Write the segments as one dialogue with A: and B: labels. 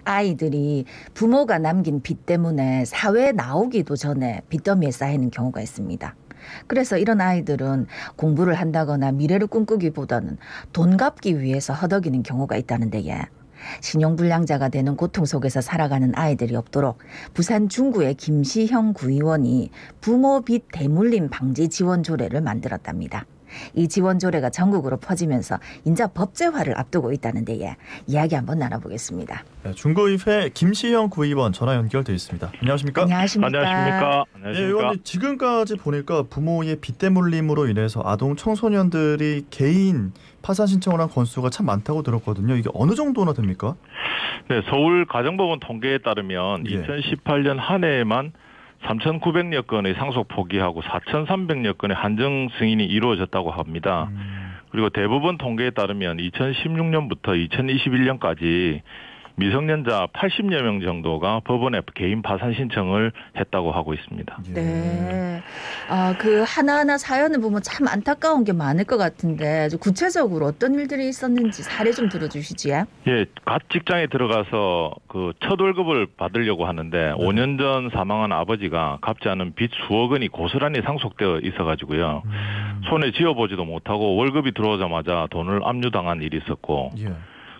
A: 아이들이 부모가 남긴 빚 때문에 사회에 나오기도 전에 빚더미에 쌓이는 경우가 있습니다. 그래서 이런 아이들은 공부를 한다거나 미래를 꿈꾸기보다는 돈 갚기 위해서 허덕이는 경우가 있다는데 신용불량자가 되는 고통 속에서 살아가는 아이들이 없도록 부산 중구의 김시형 구의원이 부모 빚 대물림 방지 지원 조례를 만들었답니다. 이 지원 조례가 전국으로 퍼지면서 인자 법제화를 앞두고 있다는데 이야기 한번 나눠보겠습니다.
B: 네, 중구의회 김시형 구의원 전화 연결돼 있습니다. 안녕하십니까?
A: 안녕하십니까?
B: 네, 의원님 지금까지 보니까 부모의 빚 대물림으로 인해서 아동 청소년들이 개인 파산 신청을 한 건수가 참 많다고 들었거든요. 이게 어느 정도나 됩니까?
C: 네, 서울 가정법원 통계에 따르면 2018년 한 해에만 3,900여 건의 상속 포기하고 4,300여 건의 한정 승인이 이루어졌다고 합니다. 그리고 대법원 통계에 따르면 2016년부터 2021년까지 미성년자 80여 명 정도가 법원에 개인 파산 신청을 했다고 하고 있습니다.
A: 네. 그 하나하나 사연을 보면 참 안타까운 게 많을 것 같은데 구체적으로 어떤 일들이 있었는지 사례 좀 들어주시지요?
C: 예, 갓 직장에 들어가서 그 첫 월급을 받으려고 하는데 5년 전 사망한 아버지가 갚지 않은 빚 수억 원이 고스란히 상속되어 있어가지고요. 손에 쥐어보지도 못하고 월급이 들어오자마자 돈을 압류당한 일이 있었고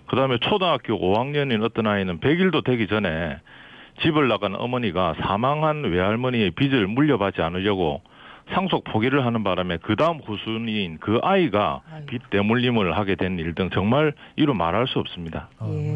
C: 그다음에 초등학교 5학년인 어떤 아이는 100일도 되기 전에 집을 나간 어머니가 사망한 외할머니의 빚을 물려받지 않으려고 상속 포기를 하는 바람에 그 다음 후순위인 그 아이가 빚 대물림을 하게 된 일 등 정말 이루 말할 수 없습니다.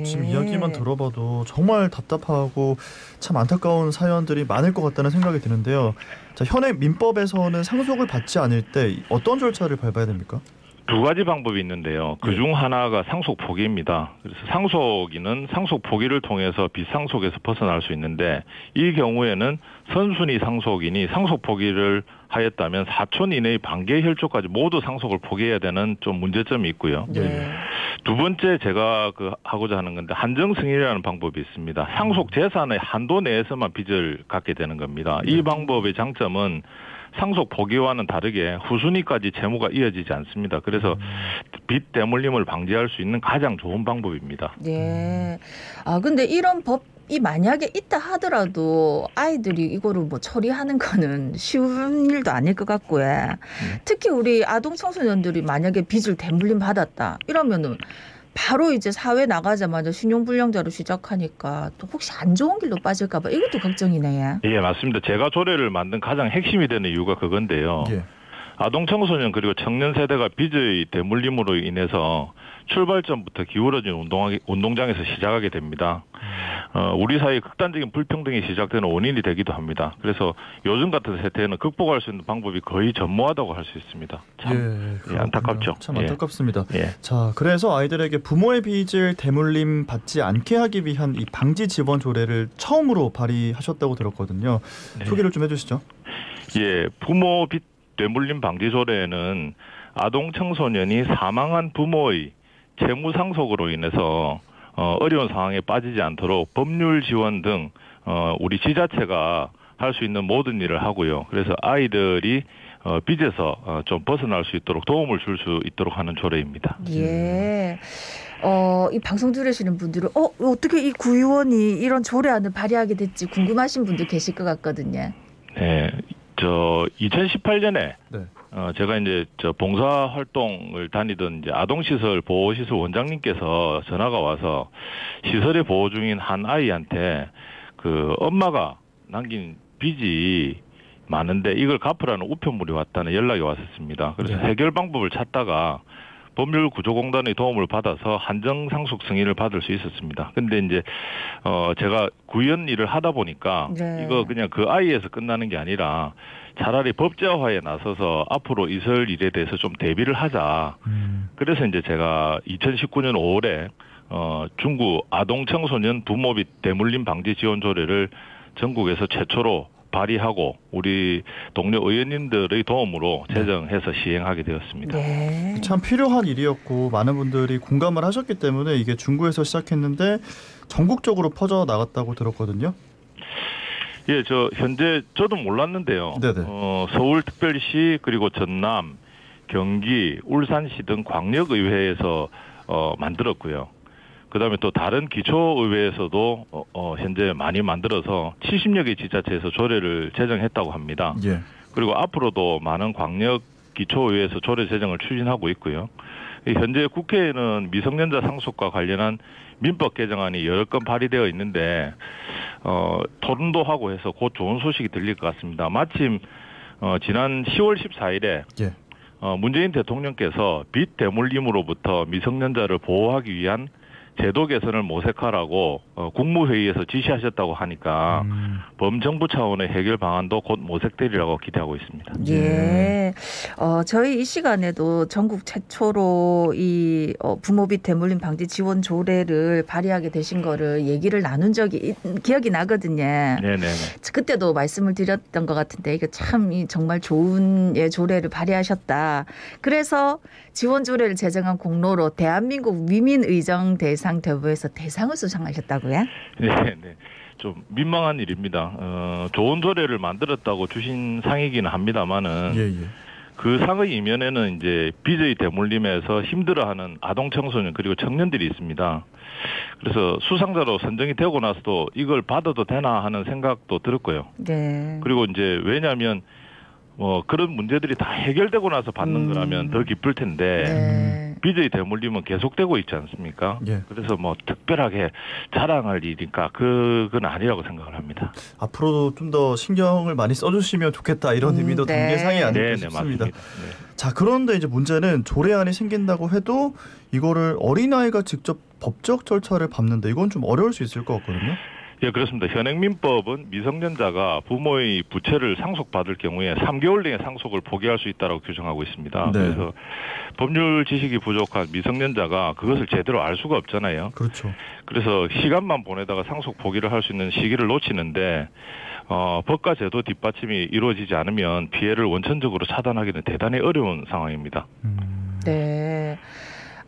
B: 지금 이야기만 들어봐도 정말 답답하고 참 안타까운 사연들이 많을 것 같다는 생각이 드는데요. 자, 현행 민법에서는 상속을 받지 않을 때 어떤 절차를 밟아야 됩니까?
C: 두 가지 방법이 있는데요. 그중 하나가 상속 포기입니다. 그래서 상속인은 상속 포기를 통해서 빚상속에서 벗어날 수 있는데 이 경우에는 선순위 상속인이 상속 포기를 하였다면 4촌 이내의 반개 혈족까지 모두 상속을 포기해야 되는 좀 문제점이 있고요. 두 번째 제가 하고자 하는 건데 한정 승인이라는 방법이 있습니다. 상속 재산의 한도 내에서만 빚을 갖게 되는 겁니다. 이 방법의 장점은 상속 포기와는 다르게 후순위까지 채무가 이어지지 않습니다. 그래서 빚 대물림을 방지할 수 있는 가장 좋은 방법입니다.
A: 네. 근데 이런 법이 만약에 있다 하더라도 아이들이 이거를 뭐 처리하는 거는 쉬운 일도 아닐 것 같고요. 특히 우리 아동 청소년들이 만약에 빚을 대물림 받았다 이러면은 바로 이제 사회 나가자마자 신용불량자로 시작하니까 또 혹시 안 좋은 길로 빠질까 봐 이것도 걱정이네요.
C: 예, 맞습니다. 제가 조례를 만든 가장 핵심이 되는 이유가 그건데요. 아동 청소년 그리고 청년 세대가 빚의 대물림으로 인해서 출발점부터 기울어진 운동장에서 시작하게 됩니다. 우리 사회의 극단적인 불평등이 시작되는 원인이 되기도 합니다. 그래서 요즘 같은 세태에는 극복할 수 있는 방법이 거의 전무하다고 할 수 있습니다. 참 안타깝죠.
B: 참 안타깝습니다. 자, 그래서 아이들에게 부모의 빚을 대물림 받지 않게 하기 위한 이 방지 지원 조례를 처음으로 발의하셨다고 들었거든요. 소개를 좀 해주시죠.
C: 예, 부모 빚 대물림 방지 조례에는 아동 청소년이 사망한 부모의 채무 상속으로 인해서 어려운 상황에 빠지지 않도록 법률 지원 등 우리 지자체가 할 수 있는 모든 일을 하고요. 그래서 아이들이 빚에서 좀 벗어날 수 있도록 도움을 줄 수 있도록 하는 조례입니다.
A: 예. 이 방송 들으시는 분들은 어떻게 이 구의원이 이런 조례안을 발의하게 됐지 궁금하신 분들 계실 것 같거든요.
C: 네. 2018년에 제가 이제 봉사 활동을 다니던 이제 아동시설 보호시설 원장님께서 전화가 와서 시설에 보호 중인 한 아이한테 그 엄마가 남긴 빚이 많은데 이걸 갚으라는 우편물이 왔다는 연락이 왔었습니다. 그래서 해결 방법을 찾다가 법률구조공단의 도움을 받아서 한정 상속 승인을 받을 수 있었습니다. 근데 이제 제가 구의원 일을 하다 보니까 이거 그냥 그 아이에서 끝나는 게 아니라 차라리 법제화에 나서서 앞으로 있을 일에 대해서 좀 대비를 하자. 그래서 이제 제가 2019년 5월에 중구 아동 청소년 부모빚 대물림 방지 지원 조례를 전국에서 최초로 발의하고 우리 동료 의원님들의 도움으로 제정해서 시행하게 되었습니다.
B: 참 필요한 일이었고 많은 분들이 공감을 하셨기 때문에 이게 중구에서 시작했는데 전국적으로 퍼져 나갔다고 들었거든요.
C: 예, 현재 저도 몰랐는데요. 서울특별시 그리고 전남, 경기, 울산시 등 광역의회에서 만들었고요. 그다음에 또 다른 기초의회에서도 현재 많이 만들어서 70여 개 지자체에서 조례를 제정했다고 합니다.
B: 예.
C: 그리고 앞으로도 많은 광역 기초의회에서 조례 제정을 추진하고 있고요. 현재 국회에는 미성년자 상속과 관련한 민법 개정안이 여러 건 발의되어 있는데 토론도 하고 해서 곧 좋은 소식이 들릴 것 같습니다. 마침 지난 10월 14일에
B: 예.
C: 문재인 대통령께서 빚 대물림으로부터 미성년자를 보호하기 위한 제도 개선을 모색하라고 국무회의에서 지시하셨다고 하니까 범정부 차원의 해결 방안도 곧 모색되리라고 기대하고 있습니다.
A: 예. 저희 이 시간에도 전국 최초로 이 부모빚 대물림 방지 지원 조례를 발의하게 되신 거를 얘기를 나눈 적이 기억이 나거든요.
C: 네네.
A: 그때도 말씀을 드렸던 것 같은데 이게 참 정말 좋은 조례를 발의하셨다. 그래서 지원 조례를 제정한 공로로 대한민국 위민의정 대상 대부에서 대상을 수상하셨다고요?
C: 네. 좀 민망한 일입니다. 좋은 조례를 만들었다고 주신 상이기는 합니다만은 그 상의 이면에는 이제 빚의 대물림에서 힘들어하는 아동 청소년 그리고 청년들이 있습니다. 그래서 수상자로 선정이 되고 나서도 이걸 받아도 되나 하는 생각도 들었고요.
A: 네.
C: 그리고 이제 왜냐하면 그런 문제들이 다 해결되고 나서 받는 거라면 더 기쁠 텐데 빚의 대물림은 계속되고 있지 않습니까?
B: 예.
C: 그래서 특별하게 자랑할 일이니까 그건 아니라고 생각을 합니다.
B: 앞으로도 좀 더 신경을 많이 써주시면 좋겠다 이런 의미도 단계상이 아닐까 싶습니다.
C: 맞습니다. 네.
B: 자, 그런데 이제 문제는 조례안이 생긴다고 해도 이거를 어린아이가 직접 법적 절차를 밟는데 이건 좀 어려울 수 있을 것 같거든요.
C: 예, 그렇습니다. 현행민법은 미성년자가 부모의 부채를 상속받을 경우에 3개월 내에 상속을 포기할 수 있다고 규정하고 있습니다.
B: 네.
C: 그래서 법률 지식이 부족한 미성년자가 그것을 제대로 알 수가 없잖아요.
B: 그렇죠.
C: 그래서 시간만 보내다가 상속 포기를 할 수 있는 시기를 놓치는데 법과 제도 뒷받침이 이루어지지 않으면 피해를 원천적으로 차단하기는 대단히 어려운 상황입니다.
A: 네.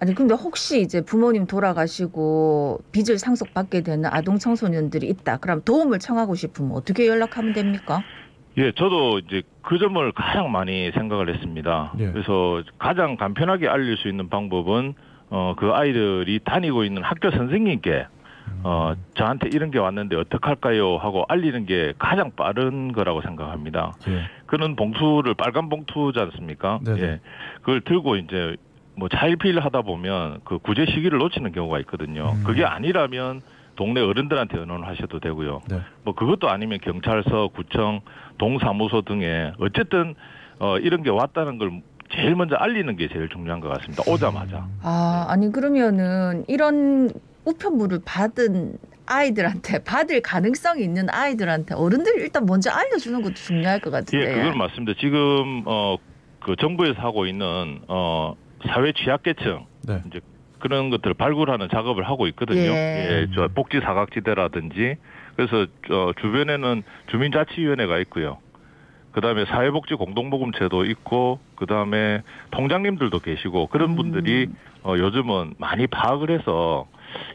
A: 아니 근데 혹시 이제 부모님 돌아가시고 빚을 상속받게 되는 아동 청소년들이 있다. 그럼 도움을 청하고 싶으면 어떻게 연락하면 됩니까?
C: 예, 저도 이제 그 점을 가장 많이 생각을 했습니다.
B: 예.
C: 그래서 가장 간편하게 알릴 수 있는 방법은 그 아이들이 다니고 있는 학교 선생님께 저한테 이런 게 왔는데 어떡할까요? 하고 알리는 게 가장 빠른 거라고 생각합니다.
B: 예.
C: 그런 봉투를 빨간 봉투지 않습니까?
B: 네네.
C: 예. 그걸 들고 이제 차일피일 하다 보면 그 구제 시기를 놓치는 경우가 있거든요. 그게 아니라면 동네 어른들한테 의논을 하셔도 되고요.
B: 네.
C: 그것도 아니면 경찰서, 구청, 동사무소 등에 어쨌든 이런 게 왔다는 걸 제일 먼저 알리는 게 제일 중요한 것 같습니다. 오자마자.
A: 아니 그러면은 이런 우편물을 받은 아이들한테 받을 가능성이 있는 아이들한테 어른들이 일단 먼저 알려주는 것도 중요할 것 같은데.
C: 예, 그건 맞습니다. 지금 그 정부에서 하고 있는 사회 취약계층
B: 네.
C: 이제 그런 것들을 발굴하는 작업을 하고 있거든요.
A: 예.
C: 저 복지 사각지대라든지 그래서 주변에는 주민자치위원회가 있고요. 그다음에 사회복지 공동모금체도 있고 그다음에 통장님들도 계시고 그런 분들이 요즘은 많이 파악을 해서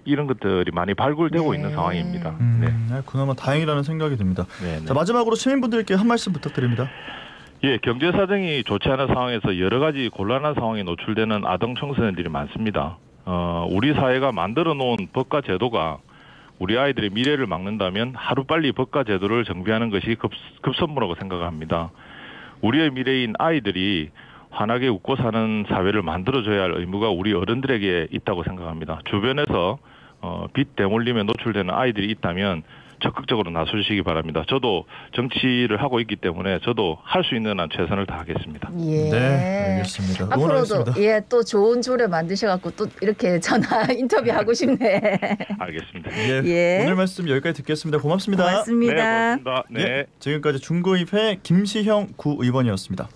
C: 이런 것들이 많이 발굴되고 있는 상황입니다. 네.
B: 그나마 다행이라는 생각이 듭니다.
C: 네.
B: 자, 마지막으로 시민분들께 한 말씀 부탁드립니다.
C: 예, 경제 사정이 좋지 않은 상황에서 여러 가지 곤란한 상황에 노출되는 아동 청소년들이 많습니다. 우리 사회가 만들어 놓은 법과 제도가 우리 아이들의 미래를 막는다면 하루빨리 법과 제도를 정비하는 것이 급선무라고 생각합니다. 우리의 미래인 아이들이 환하게 웃고 사는 사회를 만들어줘야 할 의무가 우리 어른들에게 있다고 생각합니다. 주변에서 빚 대물림에 노출되는 아이들이 있다면 적극적으로 나서주시기 바랍니다. 저도 정치를 하고 있기 때문에 저도 할 수 있는 한 최선을 다하겠습니다.
A: 예.
B: 네, 알겠습니다.
A: 앞으로도 또 좋은 조례 만드셔갖고 또 이렇게 전화 인터뷰하고 싶네.
C: 알겠습니다.
B: 예. 오늘 말씀 여기까지 듣겠습니다. 고맙습니다.
A: 고맙습니다.
C: 네, 고맙습니다. 네.
B: 지금까지 중구입회 김시형 구의원이었습니다.